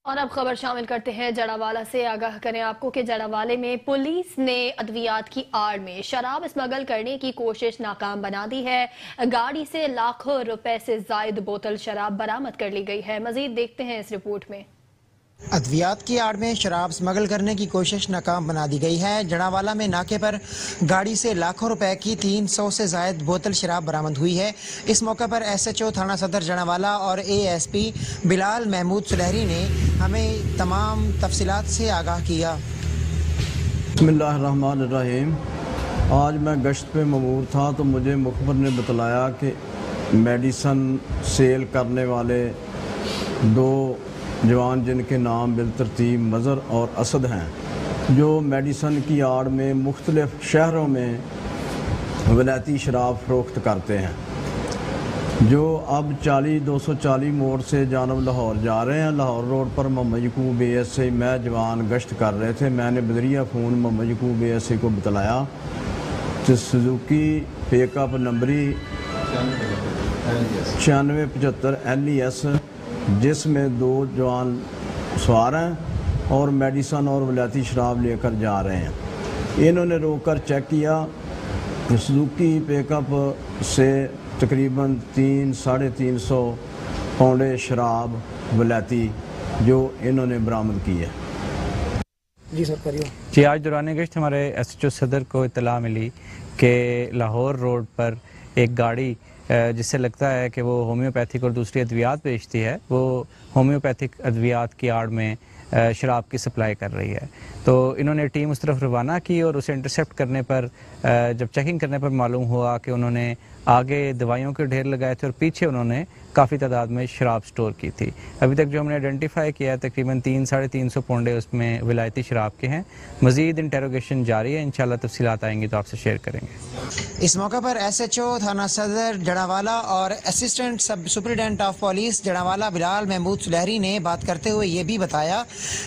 اور اب خبر شامل کرتے ہیں جڑاوالا سے۔ آگاہ کریں آپ کو کہ جڑاوالے میں پولیس نے ادویات کی آڑ میں شراب اسمگل کرنے کی کوشش ناکام بنا دی ہے۔ گاڑی سے لاکھوں روپے سے زائد بوتل شراب برآمد کر لی گئی ہے۔ مزید دیکھتے ہیں اس رپورٹ میں۔ ادویات کی آڑ میں شراب اسمگل کرنے کی کوشش ناکام بنا دی گئی ہے۔ جڑاوالا میں ناکے پر گاڑی سے لاکھوں روپے کی 300 سے زائد بوتل شراب برآمد ہوئی ہے۔ اس موقع پر ایس ایچ او تھانہ صدر جڑاوالا اور اے ایس پی بلال محمود سلہری نے ہمیں تمام تفصیلات سے آگاہ کیا۔ بسم اللہ الرحمن الرحیم۔ آج میں گشت پہ مامور تھا تو مجھے مخبر نے بتلایا کہ میڈیسن سیل کرنے والے دو جوان جن کے نام بالترتیب مظہر اور اسد ہیں، جو میڈیسن کی آڑ میں مختلف شہروں میں ولایتی شراب فروخت کرتے ہیں، جو اب 240 موڑ سے جانب لاہور جا رہے ہیں۔ لاہور روڈ پر Muhammad Yaqub A S I میں جوان گشت کر رہے تھے۔ میں نے بذریعہ phone Muhammad Yaqub A S آئی کو بتلایا کہ سزوکی پیک اپ نمبری 9675 LES جس میں دو جوان سوار ہیں اور میڈیسن اور ولایتی شراب لے کر جا رہے ہیں۔ انہوں نے روک کر چیک کیا کہ سزوکی پیک اپ سے تقریباً 300-350 پاؤنڈ شراب ولایتی جو انہوں نے برآمد کی ہے۔ جی سر کریو۔ جی آج دوران گشت ہمارے ایس ایچ او صدر کو اطلاع ملی کہ لاہور روڈ پر ایک گاڑی جس سے لگتا ہے کہ وہ ہومیوپیتھک اور دوسری ادویات بیچتی ہے، وہ ہومیوپیتھک ادویات کی آڑ میں شراب کی سپلائی کر رہی ہے۔ تو انہوں نے ٹیم اس طرف روانہ کی اور اسے انٹرسیپٹ کرنے پر جب چیکنگ کرنے پر معلوم ہوا کہ انہوں نے آگے دوائیوں کے ڈھیر لگائے تھے اور پیچھے انہوں نے کافی تعداد میں شراب سٹور کی تھی۔ ابھی تک جو ہم نے آئیڈینٹیفائی کیا ہے تقریباً 300-350 پاؤنڈ اس میں ولایتی شراب کے ہیں۔ مزید انٹیروگیشن جاری ہے، انشاءاللہ تفصیلات آئیں گی تو آپ سے شیئر کریں گے۔ اس موقع پر ایس ایچ او تھانہ صدر جڑاوالا اور assistant sub superintendent of police Jaranwala Bilal Mahmood Sulehri نے بات کرتے ہوئے یہ بھی بتایا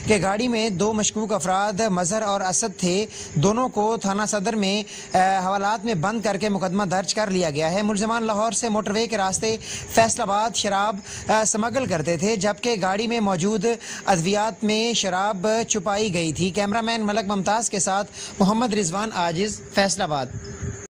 کہ گاڑی میں دو مشکوک افراد مظہر اور اسد تھے۔ دونوں کو تھانہ صدر میں حوالات میں بند کر کے مقدمہ درج کر لیا گیا ہے۔ ملزمان لاہور سے موٹر وے کے راستے فیصل آباد شراب سمگل کرتے تھے، جبکہ گاڑی میں موجود ادویات میں شراب چھپائی گئی تھی۔ کیمرہ مین ملک ممتاز کے ساتھ محمد رضوان عاجز، فیصل آباد۔